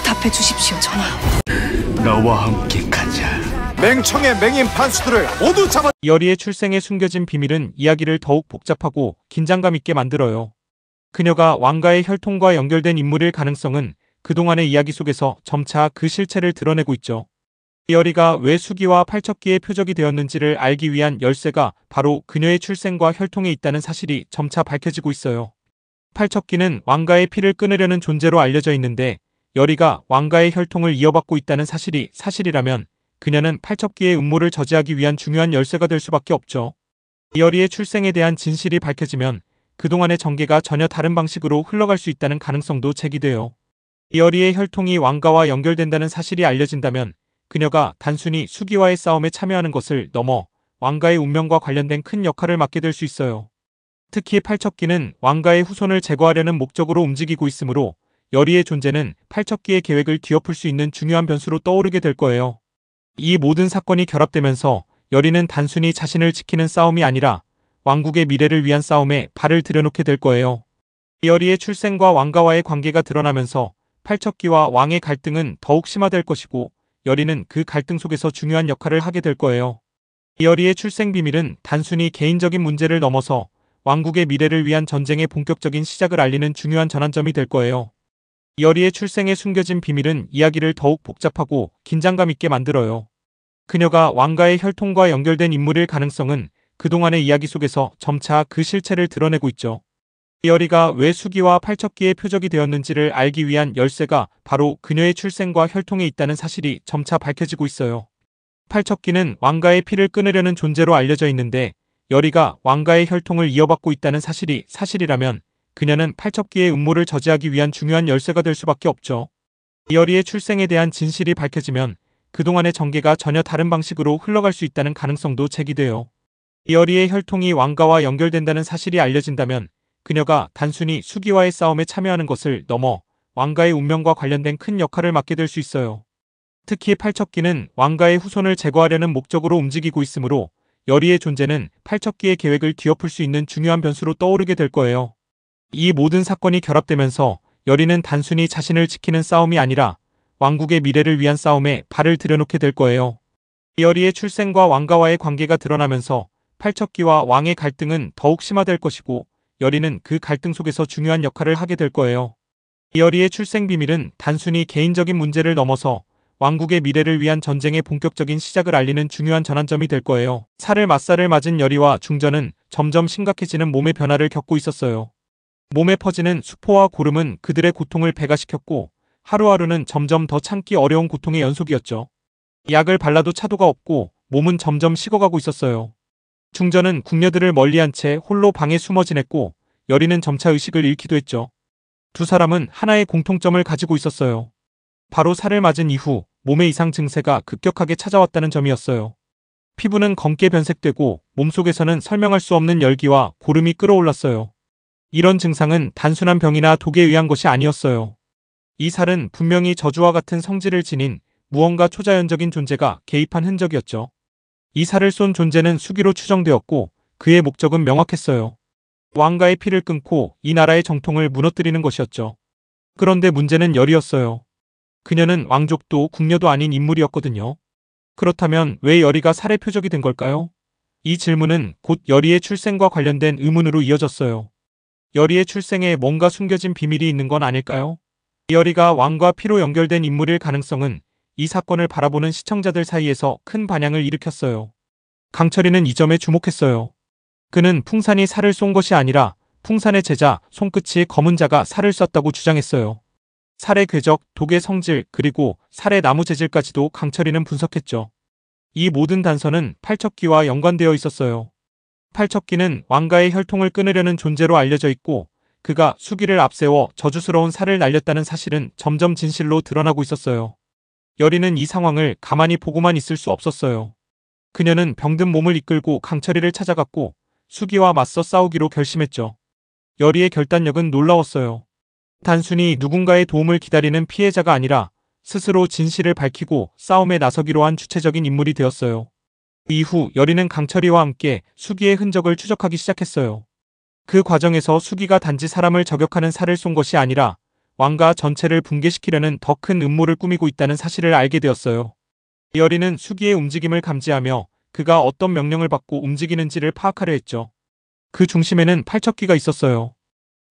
답해 주십시오, 전하. 나와 함께 가자. 맹청의 맹인 판수들을 모두 잡아. 이어리의 출생에 숨겨진 비밀은 이야기를 더욱 복잡하고 긴장감 있게 만들어요. 그녀가 왕가의 혈통과 연결된 인물일 가능성은 그동안의 이야기 속에서 점차 그 실체를 드러내고 있죠. 이어리가 왜 수기와 팔척기의 표적이 되었는지를 알기 위한 열쇠가 바로 그녀의 출생과 혈통에 있다는 사실이 점차 밝혀지고 있어요. 팔척기는 왕가의 피를 끊으려는 존재로 알려져 있는데 여리가 왕가의 혈통을 이어받고 있다는 사실이 사실이라면 그녀는 팔척기의 음모를 저지하기 위한 중요한 열쇠가 될 수밖에 없죠. 이어리의 출생에 대한 진실이 밝혀지면 그동안의 전개가 전혀 다른 방식으로 흘러갈 수 있다는 가능성도 제기돼요. 이어리의 혈통이 왕가와 연결된다는 사실이 알려진다면 그녀가 단순히 수기와의 싸움에 참여하는 것을 넘어 왕가의 운명과 관련된 큰 역할을 맡게 될 수 있어요. 특히 팔척기는 왕가의 후손을 제거하려는 목적으로 움직이고 있으므로 여리의 존재는 팔척기의 계획을 뒤엎을 수 있는 중요한 변수로 떠오르게 될 거예요. 이 모든 사건이 결합되면서 여리는 단순히 자신을 지키는 싸움이 아니라 왕국의 미래를 위한 싸움에 발을 들여놓게 될 거예요. 여리의 출생과 왕가와의 관계가 드러나면서 팔척기와 왕의 갈등은 더욱 심화될 것이고 여리는 그 갈등 속에서 중요한 역할을 하게 될 거예요. 여리의 출생 비밀은 단순히 개인적인 문제를 넘어서 왕국의 미래를 위한 전쟁의 본격적인 시작을 알리는 중요한 전환점이 될 거예요. 여리의 출생에 숨겨진 비밀은 이야기를 더욱 복잡하고 긴장감 있게 만들어요. 그녀가 왕가의 혈통과 연결된 인물일 가능성은 그동안의 이야기 속에서 점차 그 실체를 드러내고 있죠. 여리가 왜 수기와 팔척기의 표적이 되었는지를 알기 위한 열쇠가 바로 그녀의 출생과 혈통에 있다는 사실이 점차 밝혀지고 있어요. 팔척기는 왕가의 피를 끊으려는 존재로 알려져 있는데 여리가 왕가의 혈통을 이어받고 있다는 사실이 사실이라면 그녀는 팔척기의 음모를 저지하기 위한 중요한 열쇠가 될 수밖에 없죠. 여리의 출생에 대한 진실이 밝혀지면 그동안의 전개가 전혀 다른 방식으로 흘러갈 수 있다는 가능성도 제기돼요. 여리의 혈통이 왕가와 연결된다는 사실이 알려진다면 그녀가 단순히 수기와의 싸움에 참여하는 것을 넘어 왕가의 운명과 관련된 큰 역할을 맡게 될 수 있어요. 특히 팔척기는 왕가의 후손을 제거하려는 목적으로 움직이고 있으므로 여리의 존재는 팔척기의 계획을 뒤엎을 수 있는 중요한 변수로 떠오르게 될 거예요. 이 모든 사건이 결합되면서 여리는 단순히 자신을 지키는 싸움이 아니라 왕국의 미래를 위한 싸움에 발을 들여놓게 될 거예요. 여리의 출생과 왕가와의 관계가 드러나면서 팔척기와 왕의 갈등은 더욱 심화될 것이고 여리는 그 갈등 속에서 중요한 역할을 하게 될 거예요. 여리의 출생 비밀은 단순히 개인적인 문제를 넘어서 왕국의 미래를 위한 전쟁의 본격적인 시작을 알리는 중요한 전환점이 될 거예요. 살을 맞살을 맞은 여리와 중전은 점점 심각해지는 몸의 변화를 겪고 있었어요. 몸에 퍼지는 수포와 고름은 그들의 고통을 배가시켰고 하루하루는 점점 더 참기 어려운 고통의 연속이었죠. 약을 발라도 차도가 없고 몸은 점점 식어가고 있었어요. 중전은 궁녀들을 멀리한 채 홀로 방에 숨어 지냈고 여리는 점차 의식을 잃기도 했죠. 두 사람은 하나의 공통점을 가지고 있었어요. 바로 살을 맞은 이후 몸의 이상 증세가 급격하게 찾아왔다는 점이었어요. 피부는 검게 변색되고 몸속에서는 설명할 수 없는 열기와 고름이 끌어올랐어요. 이런 증상은 단순한 병이나 독에 의한 것이 아니었어요. 이 살은 분명히 저주와 같은 성질을 지닌 무언가 초자연적인 존재가 개입한 흔적이었죠. 이 살을 쏜 존재는 수기로 추정되었고 그의 목적은 명확했어요. 왕가의 피를 끊고 이 나라의 정통을 무너뜨리는 것이었죠. 그런데 문제는 열이었어요. 그녀는 왕족도 궁녀도 아닌 인물이었거든요. 그렇다면 왜 여리가 살해 표적이 된 걸까요? 이 질문은 곧 여리의 출생과 관련된 의문으로 이어졌어요. 여리의 출생에 뭔가 숨겨진 비밀이 있는 건 아닐까요? 여리가 왕과 피로 연결된 인물일 가능성은 이 사건을 바라보는 시청자들 사이에서 큰 반향을 일으켰어요. 강철이는 이 점에 주목했어요. 그는 풍산이 살을 쏜 것이 아니라 풍산의 제자 손끝이 검은 자가 살을 쐈다고 주장했어요. 살의 궤적, 독의 성질, 그리고 살의 나무 재질까지도 강철이는 분석했죠. 이 모든 단서는 팔척기와 연관되어 있었어요. 팔척기는 왕가의 혈통을 끊으려는 존재로 알려져 있고 그가 수기를 앞세워 저주스러운 살을 날렸다는 사실은 점점 진실로 드러나고 있었어요. 여리는 이 상황을 가만히 보고만 있을 수 없었어요. 그녀는 병든 몸을 이끌고 강철이를 찾아갔고 수기와 맞서 싸우기로 결심했죠. 여리의 결단력은 놀라웠어요. 단순히 누군가의 도움을 기다리는 피해자가 아니라 스스로 진실을 밝히고 싸움에 나서기로 한 주체적인 인물이 되었어요. 이후 여리는 강철이와 함께 수기의 흔적을 추적하기 시작했어요. 그 과정에서 수기가 단지 사람을 저격하는 살을 쏜 것이 아니라 왕가 전체를 붕괴시키려는 더 큰 음모를 꾸미고 있다는 사실을 알게 되었어요. 여리는 수기의 움직임을 감지하며 그가 어떤 명령을 받고 움직이는지를 파악하려 했죠. 그 중심에는 팔척기가 있었어요.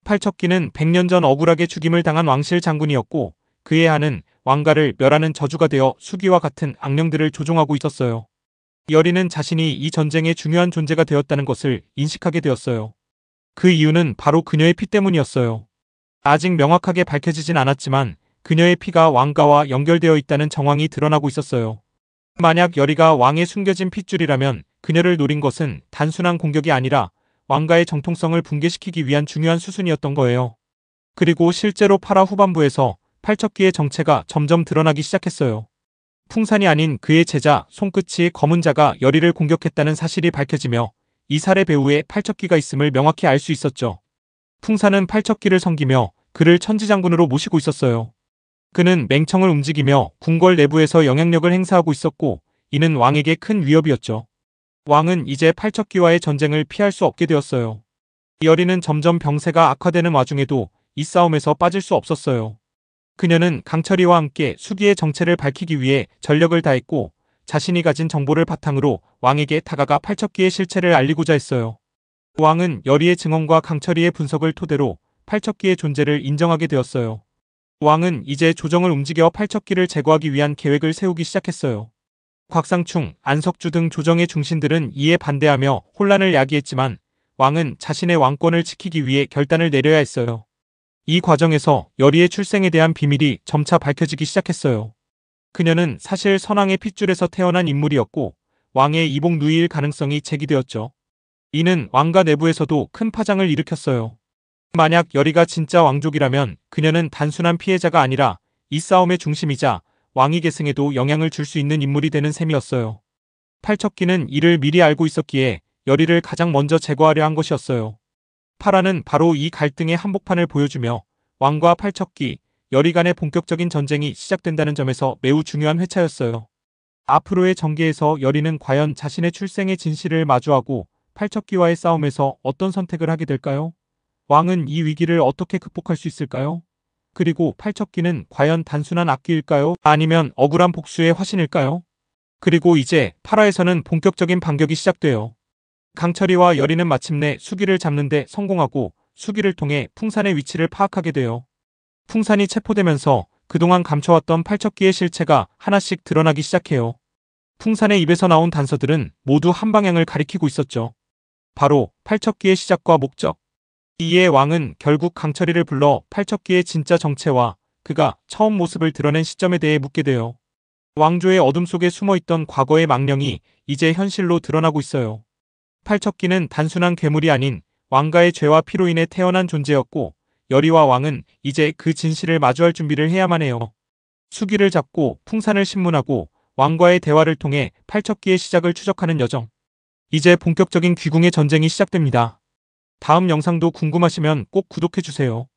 팔척기는 100년 전 억울하게 죽임을 당한 왕실 장군이었고 그의 아는 왕가를 멸하는 저주가 되어 수기와 같은 악령들을 조종하고 있었어요. 여리는 자신이 이 전쟁의 중요한 존재가 되었다는 것을 인식하게 되었어요. 그 이유는 바로 그녀의 피 때문이었어요. 아직 명확하게 밝혀지진 않았지만 그녀의 피가 왕가와 연결되어 있다는 정황이 드러나고 있었어요. 만약 여리가 왕의 숨겨진 핏줄이라면 그녀를 노린 것은 단순한 공격이 아니라 왕가의 정통성을 붕괴시키기 위한 중요한 수순이었던 거예요. 그리고 실제로 8화 후반부에서 팔척기의 정체가 점점 드러나기 시작했어요. 풍산이 아닌 그의 제자 손끝이 검은 자가 여리를 공격했다는 사실이 밝혀지며 이 살해 배후에 팔척기가 있음을 명확히 알 수 있었죠. 풍산은 팔척기를 섬기며 그를 천지장군으로 모시고 있었어요. 그는 맹청을 움직이며 궁궐 내부에서 영향력을 행사하고 있었고 이는 왕에게 큰 위협이었죠. 왕은 이제 팔척기와의 전쟁을 피할 수 없게 되었어요. 여리는 점점 병세가 악화되는 와중에도 이 싸움에서 빠질 수 없었어요. 그녀는 강철이와 함께 수기의 정체를 밝히기 위해 전력을 다했고 자신이 가진 정보를 바탕으로 왕에게 다가가 팔척기의 실체를 알리고자 했어요. 왕은 여리의 증언과 강철이의 분석을 토대로 팔척기의 존재를 인정하게 되었어요. 왕은 이제 조정을 움직여 팔척기를 제거하기 위한 계획을 세우기 시작했어요. 곽상충, 안석주 등 조정의 중신들은 이에 반대하며 혼란을 야기했지만 왕은 자신의 왕권을 지키기 위해 결단을 내려야 했어요. 이 과정에서 여리의 출생에 대한 비밀이 점차 밝혀지기 시작했어요. 그녀는 사실 선왕의 핏줄에서 태어난 인물이었고 왕의 이복 누이일 가능성이 제기되었죠. 이는 왕가 내부에서도 큰 파장을 일으켰어요. 만약 여리가 진짜 왕족이라면 그녀는 단순한 피해자가 아니라 이 싸움의 중심이자 왕위 계승에도 영향을 줄 수 있는 인물이 되는 셈이었어요. 팔척기는 이를 미리 알고 있었기에 여리를 가장 먼저 제거하려 한 것이었어요. 8화는 바로 이 갈등의 한복판을 보여주며 왕과 팔척기, 여리 간의 본격적인 전쟁이 시작된다는 점에서 매우 중요한 회차였어요. 앞으로의 전개에서 여리는 과연 자신의 출생의 진실을 마주하고 팔척기와의 싸움에서 어떤 선택을 하게 될까요? 왕은 이 위기를 어떻게 극복할 수 있을까요? 그리고 팔척기는 과연 단순한 악귀일까요? 아니면 억울한 복수의 화신일까요? 그리고 이제 8화에서는 본격적인 반격이 시작돼요. 강철이와 여리는 마침내 수기를 잡는 데 성공하고 수기를 통해 풍산의 위치를 파악하게 돼요. 풍산이 체포되면서 그동안 감춰왔던 팔척기의 실체가 하나씩 드러나기 시작해요. 풍산의 입에서 나온 단서들은 모두 한 방향을 가리키고 있었죠. 바로 팔척기의 시작과 목적. 이에 왕은 결국 강철이를 불러 팔척기의 진짜 정체와 그가 처음 모습을 드러낸 시점에 대해 묻게 돼요. 왕조의 어둠 속에 숨어있던 과거의 망령이 이제 현실로 드러나고 있어요. 팔척기는 단순한 괴물이 아닌 왕가의 죄와 피로 인해 태어난 존재였고 여리와 왕은 이제 그 진실을 마주할 준비를 해야만 해요. 수기를 잡고 풍산을 신문하고 왕과의 대화를 통해 팔척기의 시작을 추적하는 여정. 이제 본격적인 귀궁의 전쟁이 시작됩니다. 다음 영상도 궁금하시면 꼭 구독해주세요.